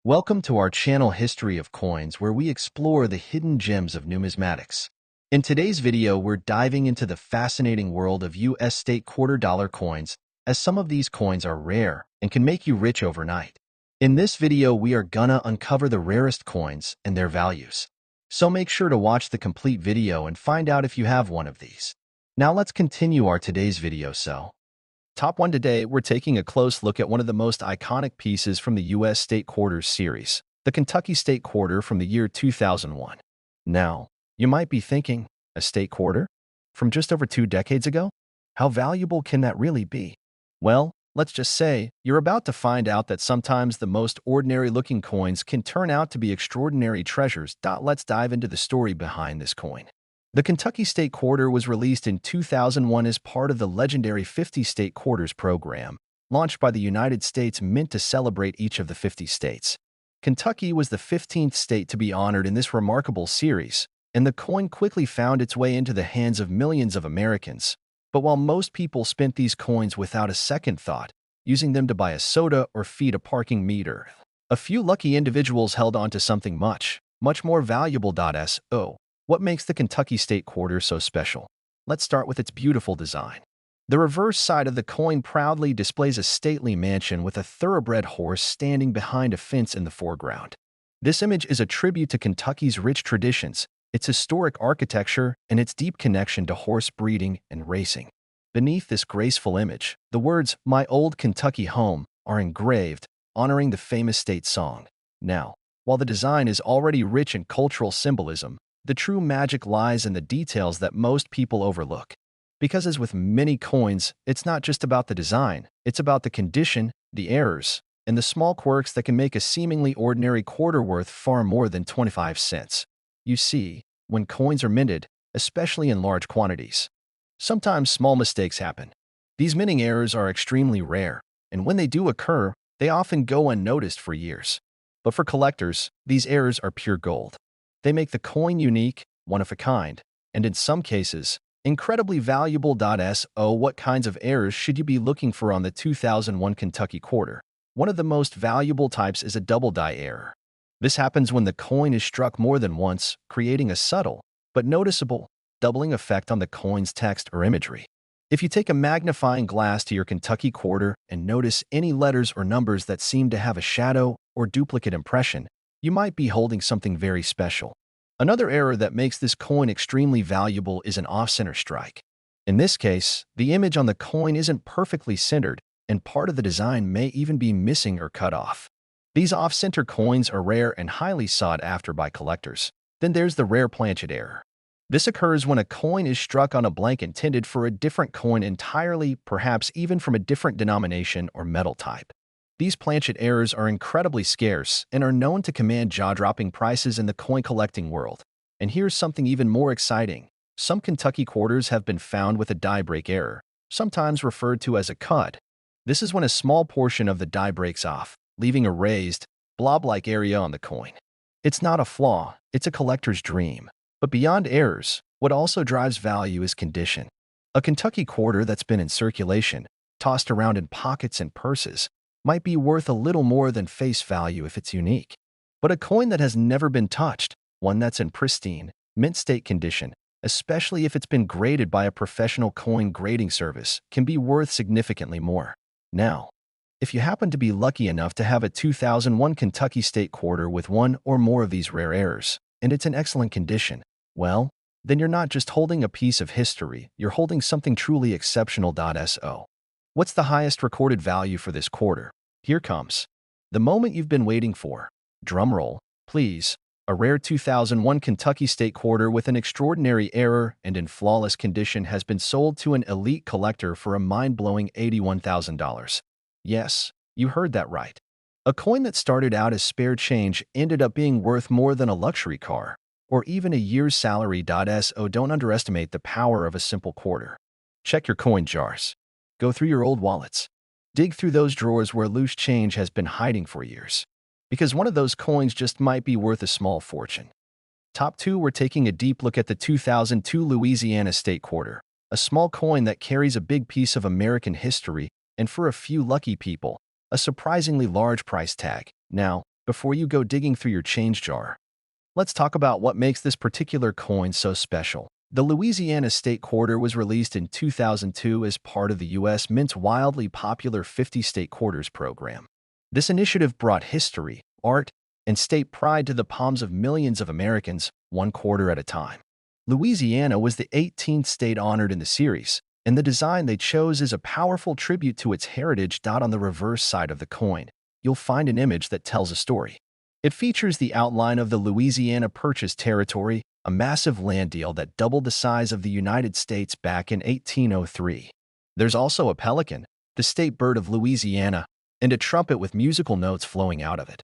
Welcome to our channel History of Coins, where we explore the hidden gems of numismatics. In today's video, we're diving into the fascinating world of U.S. state quarter-dollar coins, as some of these coins are rare and can make you rich overnight. In this video, we are gonna uncover the rarest coins and their values. So make sure to watch the complete video and find out if you have one of these. Now let's continue our today's video. Top 1 today, we're taking a close look at one of the most iconic pieces from the U.S. State Quarters series, the Kentucky State Quarter from the year 2001. Now, you might be thinking, a state quarter? From just over 2 decades ago? How valuable can that really be? Well, let's just say, you're about to find out that sometimes the most ordinary-looking coins can turn out to be extraordinary treasures. Let's dive into the story behind this coin. The Kentucky State Quarter was released in 2001 as part of the legendary 50 State Quarters program, launched by the United States Mint to celebrate each of the 50 states. Kentucky was the 15th state to be honored in this remarkable series, and the coin quickly found its way into the hands of millions of Americans. But while most people spent these coins without a second thought, using them to buy a soda or feed a parking meter, a few lucky individuals held on to something much more valuable. What makes the Kentucky State Quarter so special? Let's start with its beautiful design. The reverse side of the coin proudly displays a stately mansion with a thoroughbred horse standing behind a fence in the foreground. This image is a tribute to Kentucky's rich traditions, its historic architecture, and its deep connection to horse breeding and racing. Beneath this graceful image, the words, "My Old Kentucky Home," are engraved, honoring the famous state song. Now, while the design is already rich in cultural symbolism, the true magic lies in the details that most people overlook. Because as with many coins, it's not just about the design, it's about the condition, the errors, and the small quirks that can make a seemingly ordinary quarter worth far more than 25 cents. You see, when coins are minted, especially in large quantities, sometimes small mistakes happen. These minting errors are extremely rare, and when they do occur, they often go unnoticed for years. But for collectors, these errors are pure gold. They make the coin unique, one of a kind, and in some cases, incredibly valuable. What kinds of errors should you be looking for on the 2001 Kentucky Quarter? One of the most valuable types is a double die error. This happens when the coin is struck more than once, creating a subtle, but noticeable, doubling effect on the coin's text or imagery. If you take a magnifying glass to your Kentucky Quarter and notice any letters or numbers that seem to have a shadow or duplicate impression, you might be holding something very special. Another error that makes this coin extremely valuable is an off-center strike. In this case, the image on the coin isn't perfectly centered, and part of the design may even be missing or cut off. These off-center coins are rare and highly sought after by collectors. Then there's the rare planchet error. This occurs when a coin is struck on a blank intended for a different coin entirely, perhaps even from a different denomination or metal type. These planchet errors are incredibly scarce and are known to command jaw-dropping prices in the coin collecting world. And here's something even more exciting. Some Kentucky quarters have been found with a die break error, sometimes referred to as a cud. This is when a small portion of the die breaks off, leaving a raised, blob-like area on the coin. It's not a flaw, it's a collector's dream. But beyond errors, what also drives value is condition. A Kentucky quarter that's been in circulation, tossed around in pockets and purses, might be worth a little more than face value if it's unique. But a coin that has never been touched, one that's in pristine, mint state condition, especially if it's been graded by a professional coin grading service, can be worth significantly more. Now, if you happen to be lucky enough to have a 2001 Kentucky State Quarter with one or more of these rare errors, and it's in excellent condition, well, then you're not just holding a piece of history, you're holding something truly exceptional. What's the highest recorded value for this quarter? Here comes the moment you've been waiting for. Drumroll, please. A rare 2001 Kentucky State Quarter with an extraordinary error and in flawless condition has been sold to an elite collector for a mind-blowing $81,000. Yes, you heard that right. A coin that started out as spare change ended up being worth more than a luxury car, or even a year's salary. Don't underestimate the power of a simple quarter. Check your coin jars. Go through your old wallets. Dig through those drawers where loose change has been hiding for years. Because one of those coins just might be worth a small fortune. Top 2, we're taking a deep look at the 2002 Louisiana State Quarter, a small coin that carries a big piece of American history, and for a few lucky people, a surprisingly large price tag. Now, before you go digging through your change jar. Let's talk about what makes this particular coin so special. The Louisiana State Quarter was released in 2002 as part of the U.S. Mint's wildly popular 50 State Quarters program. This initiative brought history, art, and state pride to the palms of millions of Americans, one quarter at a time. Louisiana was the 18th state honored in the series, and the design they chose is a powerful tribute to its heritage. On the reverse side of the coin, you'll find an image that tells a story. It features the outline of the Louisiana Purchase Territory, a massive land deal that doubled the size of the United States back in 1803. There's also a pelican, the state bird of Louisiana, and a trumpet with musical notes flowing out of it.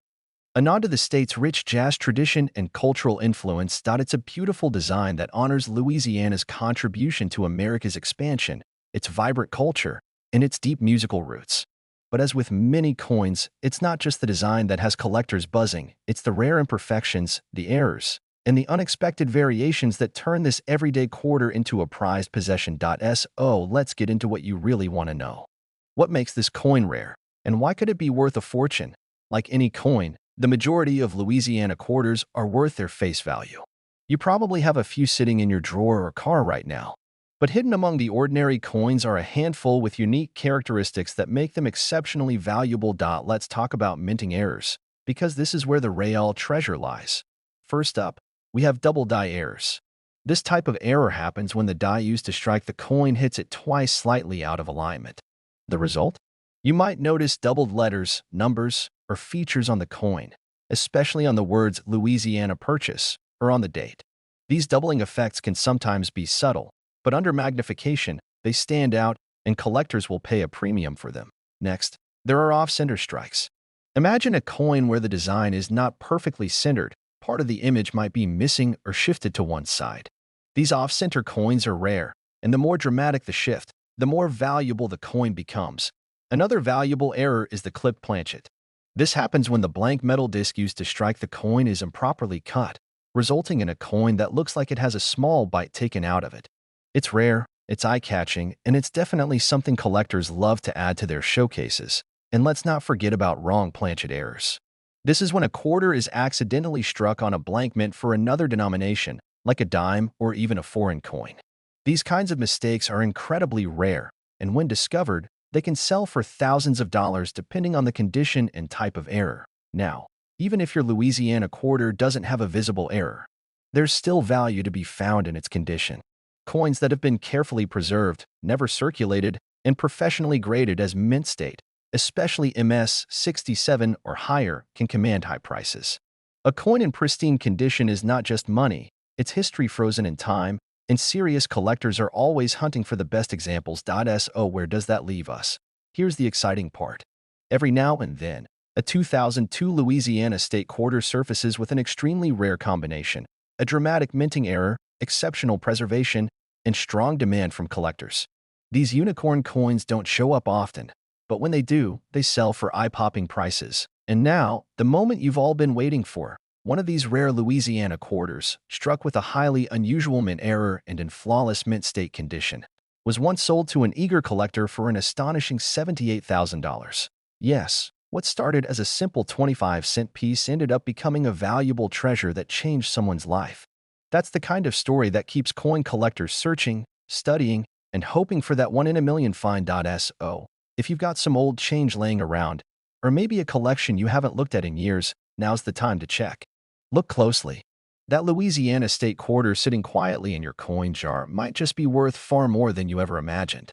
A nod to the state's rich jazz tradition and cultural influence. It's a beautiful design that honors Louisiana's contribution to America's expansion, its vibrant culture, and its deep musical roots. But as with many coins, it's not just the design that has collectors buzzing, it's the rare imperfections, the errors, and the unexpected variations that turn this everyday quarter into a prized possession. So let's get into what you really want to know. What makes this coin rare, and why could it be worth a fortune? Like any coin, the majority of Louisiana quarters are worth their face value. You probably have a few sitting in your drawer or car right now. But hidden among the ordinary coins are a handful with unique characteristics that make them exceptionally valuable. Let's talk about minting errors, because this is where the real treasure lies. First up, we have double die errors. This type of error happens when the die used to strike the coin hits it twice slightly out of alignment. The result? You might notice doubled letters, numbers, or features on the coin, especially on the words Louisiana Purchase or on the date. These doubling effects can sometimes be subtle, but under magnification, they stand out and collectors will pay a premium for them. Next, there are off-center strikes. Imagine a coin where the design is not perfectly centered. Part of the image might be missing or shifted to one side. These off-center coins are rare, and the more dramatic the shift, the more valuable the coin becomes. Another valuable error is the clipped planchet. This happens when the blank metal disc used to strike the coin is improperly cut, resulting in a coin that looks like it has a small bite taken out of it. It's rare, it's eye-catching, and it's definitely something collectors love to add to their showcases. And let's not forget about wrong planchet errors. This is when a quarter is accidentally struck on a blank mint for another denomination, like a dime or even a foreign coin. These kinds of mistakes are incredibly rare, and when discovered, they can sell for thousands of dollars depending on the condition and type of error. Now, even if your Louisiana quarter doesn't have a visible error, there's still value to be found in its condition. Coins that have been carefully preserved, never circulated, and professionally graded as mint state, especially MS 67 or higher, can command high prices. A coin in pristine condition is not just money, it's history frozen in time, and serious collectors are always hunting for the best examples. So where does that leave us? Here's the exciting part. Every now and then, a 2002 Louisiana State Quarter surfaces with an extremely rare combination, a dramatic minting error, exceptional preservation, and strong demand from collectors. These unicorn coins don't show up often, but when they do, they sell for eye-popping prices. And now, the moment you've all been waiting for. One of these rare Louisiana quarters, struck with a highly unusual mint error and in flawless mint state condition, was once sold to an eager collector for an astonishing $78,000. Yes, what started as a simple 25-cent piece ended up becoming a valuable treasure that changed someone's life. That's the kind of story that keeps coin collectors searching, studying, and hoping for that one-in-a-million find. So, if you've got some old change laying around, or maybe a collection you haven't looked at in years, now's the time to check. Look closely. That Louisiana State Quarter sitting quietly in your coin jar might just be worth far more than you ever imagined.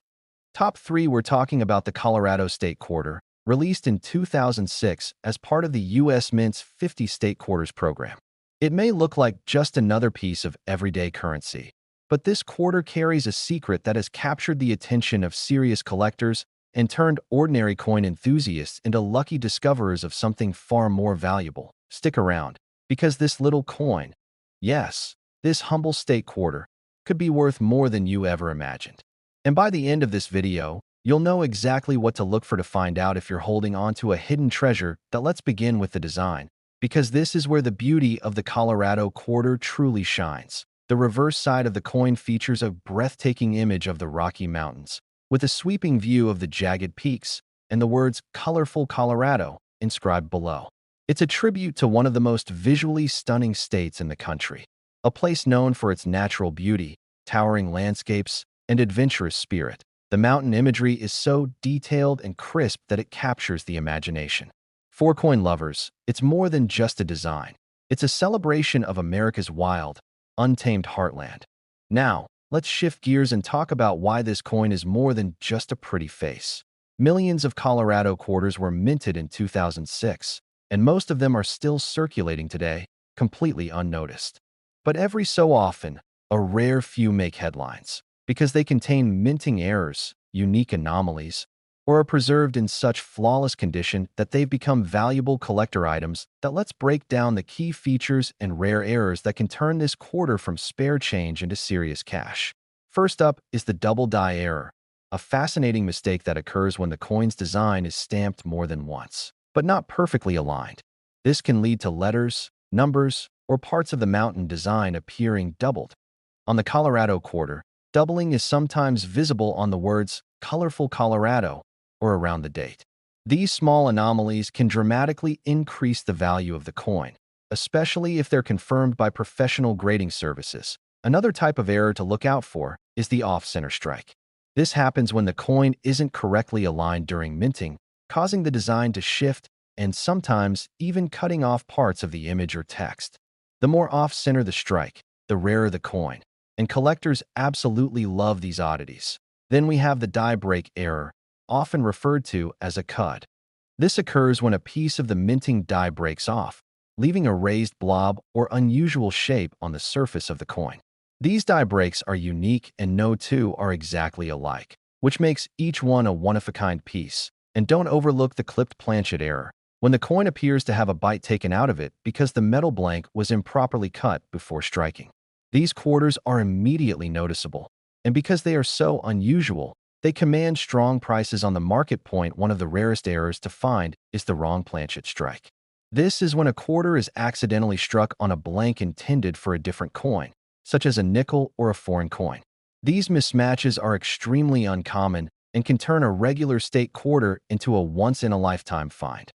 Top 3, we're talking about the Colorado State Quarter, released in 2006 as part of the U.S. Mint's 50 State Quarters program. It may look like just another piece of everyday currency, but this quarter carries a secret that has captured the attention of serious collectors and turned ordinary coin enthusiasts into lucky discoverers of something far more valuable. Stick around, because this little coin, yes, this humble state quarter, could be worth more than you ever imagined. And by the end of this video, you'll know exactly what to look for to find out if you're holding on to a hidden treasure. Let's begin with the design, because this is where the beauty of the Colorado quarter truly shines. The reverse side of the coin features a breathtaking image of the Rocky Mountains, with a sweeping view of the jagged peaks and the words "Colorful Colorado" inscribed below. It's a tribute to one of the most visually stunning states in the country, a place known for its natural beauty, towering landscapes, and adventurous spirit. The mountain imagery is so detailed and crisp that it captures the imagination. For coin lovers, it's more than just a design. It's a celebration of America's wild, untamed heartland. Now, let's shift gears and talk about why this coin is more than just a pretty face. Millions of Colorado quarters were minted in 2006, and most of them are still circulating today, completely unnoticed. But every so often, a rare few make headlines because they contain minting errors, unique anomalies, or are preserved in such flawless condition that they've become valuable collector items. Let's break down the key features and rare errors that can turn this quarter from spare change into serious cash. First up is the double die error, a fascinating mistake that occurs when the coin's design is stamped more than once, but not perfectly aligned. This can lead to letters, numbers, or parts of the mountain design appearing doubled. On the Colorado quarter, doubling is sometimes visible on the words "Colorful Colorado" or around the date. These small anomalies can dramatically increase the value of the coin, especially if they're confirmed by professional grading services. Another type of error to look out for is the off-center strike. This happens when the coin isn't correctly aligned during minting, causing the design to shift and sometimes even cutting off parts of the image or text. The more off-center the strike, the rarer the coin, and collectors absolutely love these oddities. Then we have the die break error, often referred to as a cud. This occurs when a piece of the minting die breaks off, leaving a raised blob or unusual shape on the surface of the coin. These die breaks are unique and no two are exactly alike, which makes each one a one-of-a-kind piece. And don't overlook the clipped planchet error, when the coin appears to have a bite taken out of it because the metal blank was improperly cut before striking. These quarters are immediately noticeable, and because they are so unusual, they command strong prices on the market. One of the rarest errors to find is the wrong planchet strike. This is when a quarter is accidentally struck on a blank intended for a different coin, such as a nickel or a foreign coin. These mismatches are extremely uncommon and can turn a regular state quarter into a once-in-a-lifetime find.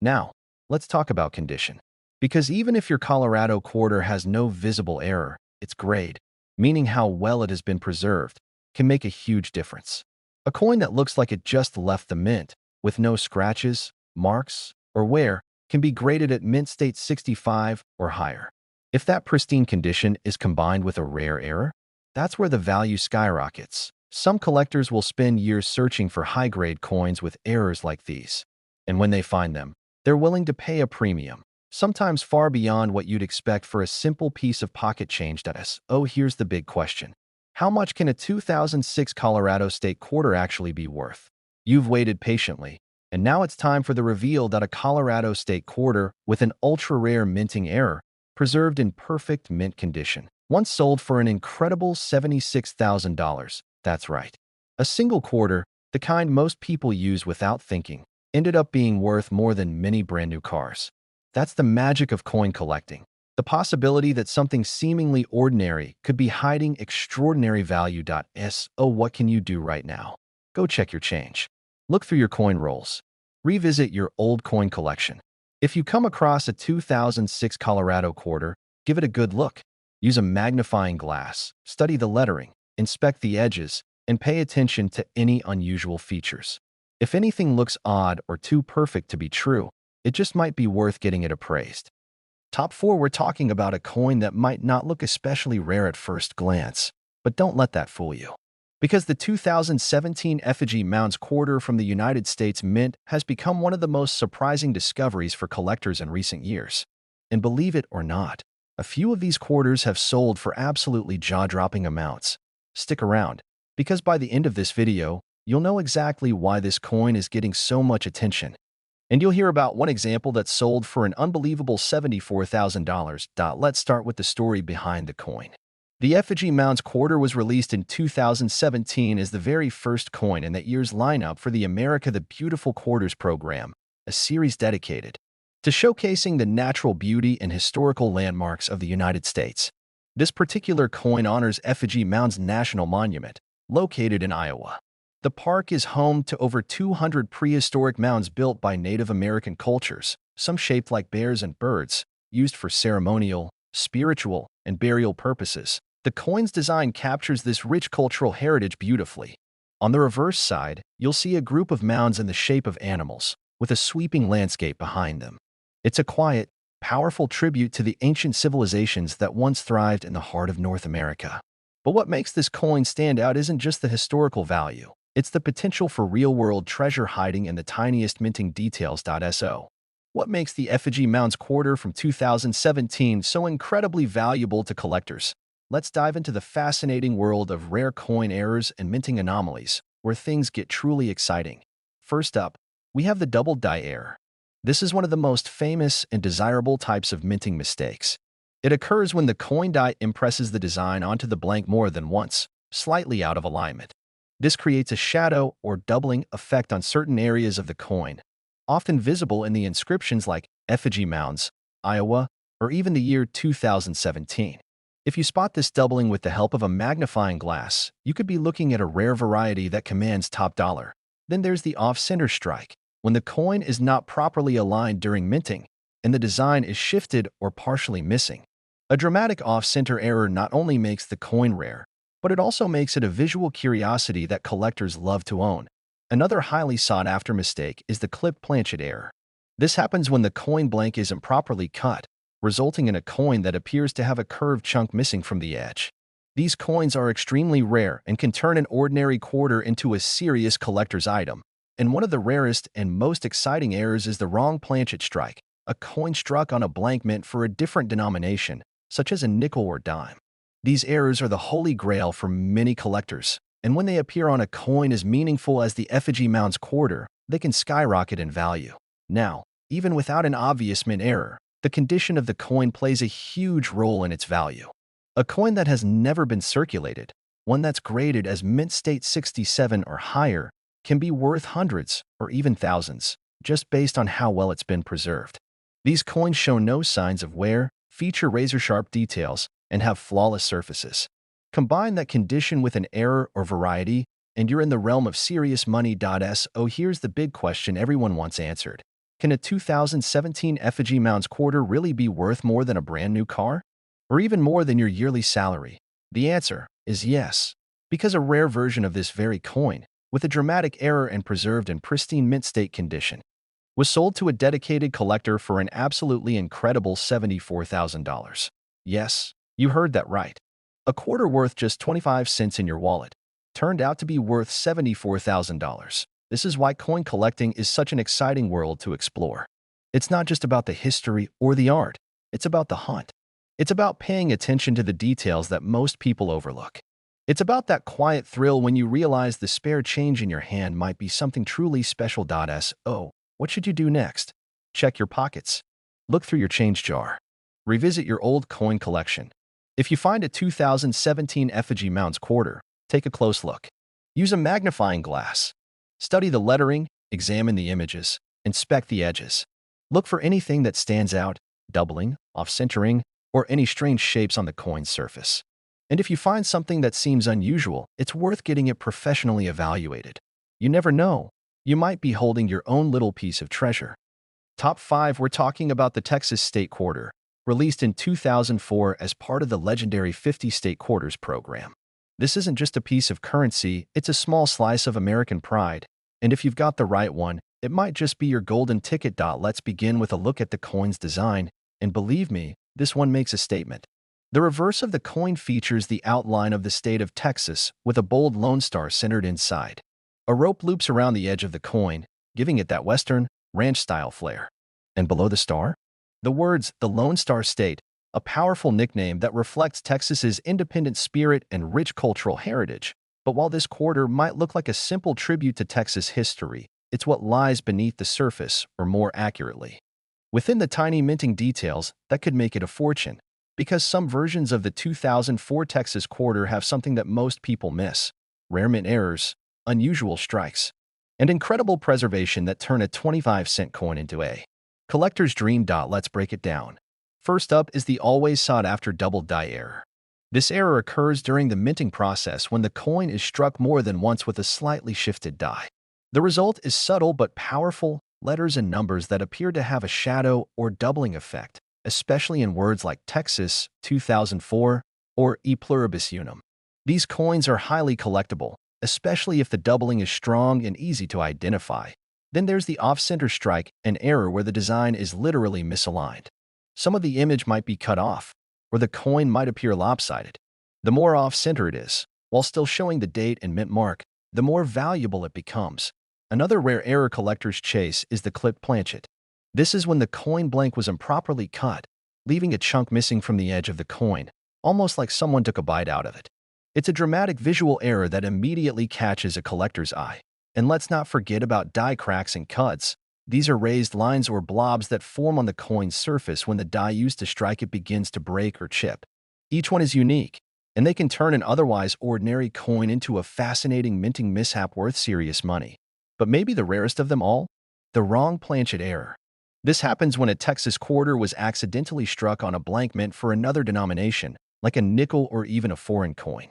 Now, let's talk about condition. Because even if your Colorado quarter has no visible error, its grade, meaning how well it has been preserved, can make a huge difference. A coin that looks like it just left the mint, with no scratches, marks, or wear, can be graded at mint state 65 or higher. If that pristine condition is combined with a rare error, that's where the value skyrockets. Some collectors will spend years searching for high-grade coins with errors like these. And when they find them, they're willing to pay a premium, sometimes far beyond what you'd expect for a simple piece of pocket change. Oh, here's the big question. How much can a 2006 Colorado State quarter actually be worth? You've waited patiently, and now it's time for the reveal that a Colorado State quarter with an ultra-rare minting error, preserved in perfect mint condition, once sold for an incredible $76,000. That's right. A single quarter, the kind most people use without thinking, ended up being worth more than many brand new cars. That's the magic of coin collecting. The possibility that something seemingly ordinary could be hiding extraordinary value. So what can you do right now? Go check your change. Look through your coin rolls. Revisit your old coin collection. If you come across a 2006 Colorado quarter, give it a good look. Use a magnifying glass, study the lettering, inspect the edges, and pay attention to any unusual features. If anything looks odd or too perfect to be true, it just might be worth getting it appraised. Top 4, we're talking about a coin that might not look especially rare at first glance, but don't let that fool you. Because the 2017 Effigy Mounds quarter from the United States Mint has become one of the most surprising discoveries for collectors in recent years. And believe it or not, a few of these quarters have sold for absolutely jaw-dropping amounts. Stick around, because by the end of this video, you'll know exactly why this coin is getting so much attention. And you'll hear about one example that sold for an unbelievable $74,000. Let's start with the story behind the coin. The Effigy Mounds quarter was released in 2017 as the very first coin in that year's lineup for the America the Beautiful Quarters program, a series dedicated to showcasing the natural beauty and historical landmarks of the United States. This particular coin honors Effigy Mounds National Monument, located in Iowa. The park is home to over 200 prehistoric mounds built by Native American cultures, some shaped like bears and birds, used for ceremonial, spiritual, and burial purposes. The coin's design captures this rich cultural heritage beautifully. On the reverse side, you'll see a group of mounds in the shape of animals, with a sweeping landscape behind them. It's a quiet, powerful tribute to the ancient civilizations that once thrived in the heart of North America. But what makes this coin stand out isn't just the historical value. It's the potential for real-world treasure hiding in the tiniest minting details. So, what makes the Effigy Mounds quarter from 2017 so incredibly valuable to collectors? Let's dive into the fascinating world of rare coin errors and minting anomalies, where things get truly exciting. First up, we have the double die error. This is one of the most famous and desirable types of minting mistakes. It occurs when the coin die impresses the design onto the blank more than once, slightly out of alignment. This creates a shadow or doubling effect on certain areas of the coin, often visible in the inscriptions like Effigy Mounds, Iowa, or even the year 2017. If you spot this doubling with the help of a magnifying glass, you could be looking at a rare variety that commands top dollar. Then there's the off-center strike, when the coin is not properly aligned during minting, and the design is shifted or partially missing. A dramatic off-center error not only makes the coin rare, but it also makes it a visual curiosity that collectors love to own. Another highly sought-after mistake is the clipped planchet error. This happens when the coin blank isn't properly cut, resulting in a coin that appears to have a curved chunk missing from the edge. These coins are extremely rare and can turn an ordinary quarter into a serious collector's item. And one of the rarest and most exciting errors is the wrong planchet strike, a coin struck on a blank mint for a different denomination, such as a nickel or dime. These errors are the holy grail for many collectors, and when they appear on a coin as meaningful as the Effigy Mounds quarter, they can skyrocket in value. Now, even without an obvious mint error, the condition of the coin plays a huge role in its value. A coin that has never been circulated, one that's graded as mint state 67 or higher, can be worth hundreds or even thousands, just based on how well it's been preserved. These coins show no signs of wear, feature razor-sharp details, and have flawless surfaces. Combine that condition with an error or variety, and you're in the realm of serious money. So here's the big question everyone wants answered. Can a 2017 Effigy Mounds quarter really be worth more than a brand new car? Or even more than your yearly salary? The answer is yes, because a rare version of this very coin, with a dramatic error and preserved in pristine mint state condition, was sold to a dedicated collector for an absolutely incredible $74,000. Yes, you heard that right. A quarter worth just 25 cents in your wallet turned out to be worth $74,000. This is why coin collecting is such an exciting world to explore. It's not just about the history or the art, it's about the hunt. It's about paying attention to the details that most people overlook. It's about that quiet thrill when you realize the spare change in your hand might be something truly special. So, what should you do next? Check your pockets. Look through your change jar. Revisit your old coin collection. If you find a 2017 Effigy Mounds quarter, take a close look. Use a magnifying glass. Study the lettering, examine the images, inspect the edges. Look for anything that stands out, doubling, off-centering, or any strange shapes on the coin's surface. And if you find something that seems unusual, it's worth getting it professionally evaluated. You never know. You might be holding your own little piece of treasure. Top 5, we're talking about the Texas State Quarter, released in 2004 as part of the legendary 50 State Quarters program. This isn't just a piece of currency, it's a small slice of American pride. And if you've got the right one, it might just be your golden ticket. Let's begin with a look at the coin's design, and believe me, this one makes a statement. The reverse of the coin features the outline of the state of Texas with a bold Lone Star centered inside. A rope loops around the edge of the coin, giving it that Western, ranch-style flair. And below the star? The words, the Lone Star State, a powerful nickname that reflects Texas's independent spirit and rich cultural heritage. But while this quarter might look like a simple tribute to Texas history, it's what lies beneath the surface, or more accurately, within the tiny minting details that could make it a fortune. Because some versions of the 2004 Texas quarter have something that most people miss: rare mint errors, unusual strikes, and incredible preservation that turn a 25-cent coin into a collector's dream. Let's break it down. First up is the always sought-after double die error. This error occurs during the minting process when the coin is struck more than once with a slightly shifted die. The result is subtle but powerful, letters and numbers that appear to have a shadow or doubling effect, especially in words like Texas 2004 or E pluribus unum. These coins are highly collectible, especially if the doubling is strong and easy to identify. Then there's the off-center strike, an error where the design is literally misaligned. Some of the image might be cut off, or the coin might appear lopsided. The more off-center it is, while still showing the date and mint mark, the more valuable it becomes. Another rare error collectors chase is the clipped planchet. This is when the coin blank was improperly cut, leaving a chunk missing from the edge of the coin, almost like someone took a bite out of it. It's a dramatic visual error that immediately catches a collector's eye. And let's not forget about die cracks and cuts. These are raised lines or blobs that form on the coin's surface when the die used to strike it begins to break or chip. Each one is unique, and they can turn an otherwise ordinary coin into a fascinating minting mishap worth serious money. But maybe the rarest of them all? The wrong planchet error. This happens when a Texas quarter was accidentally struck on a blank mint for another denomination, like a nickel or even a foreign coin.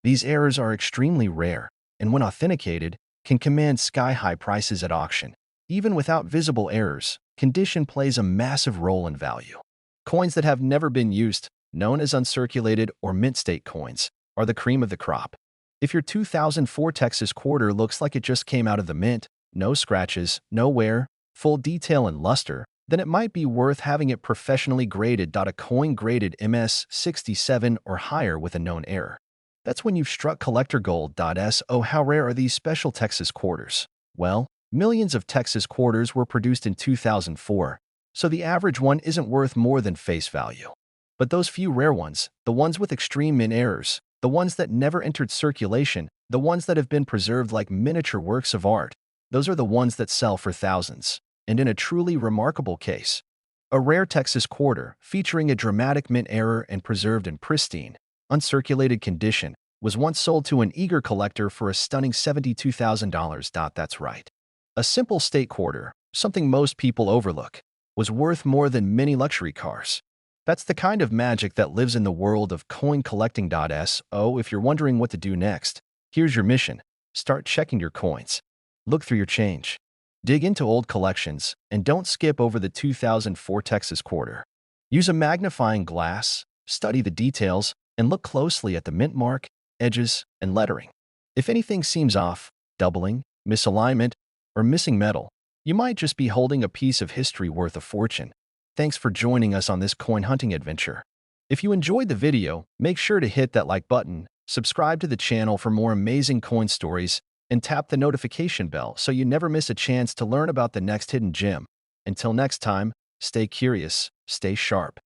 These errors are extremely rare, and when authenticated, can command sky-high prices at auction. Even without visible errors, condition plays a massive role in value. Coins that have never been used, known as uncirculated or mint state coins, are the cream of the crop. If your 2004 Texas quarter looks like it just came out of the mint, no scratches, no wear, full detail and luster, then it might be worth having it professionally graded. A coin graded MS67 or higher with a known error. That's when you've struck collector gold. So how rare are these special Texas quarters? Well, millions of Texas quarters were produced in 2004, so the average one isn't worth more than face value. But those few rare ones, the ones with extreme mint errors, the ones that never entered circulation, the ones that have been preserved like miniature works of art, those are the ones that sell for thousands. And in a truly remarkable case, a rare Texas quarter featuring a dramatic mint error and preserved in pristine, uncirculated condition was once sold to an eager collector for a stunning $72,000. That's right. A simple state quarter, something most people overlook, was worth more than many luxury cars. That's the kind of magic that lives in the world of coin collecting. So if you're wondering what to do next, here's your mission. Start checking your coins. Look through your change. Dig into old collections, and don't skip over the 2004 Texas quarter. Use a magnifying glass, study the details, and look closely at the mint mark, edges, and lettering. If anything seems off, doubling, misalignment, or missing metal, you might just be holding a piece of history worth a fortune. Thanks for joining us on this coin hunting adventure. If you enjoyed the video, make sure to hit that like button, subscribe to the channel for more amazing coin stories, and tap the notification bell so you never miss a chance to learn about the next hidden gem. Until next time, stay curious, stay sharp.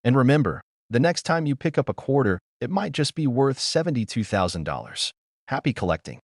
And remember, the next time you pick up a quarter, it might just be worth $72,000. Happy collecting!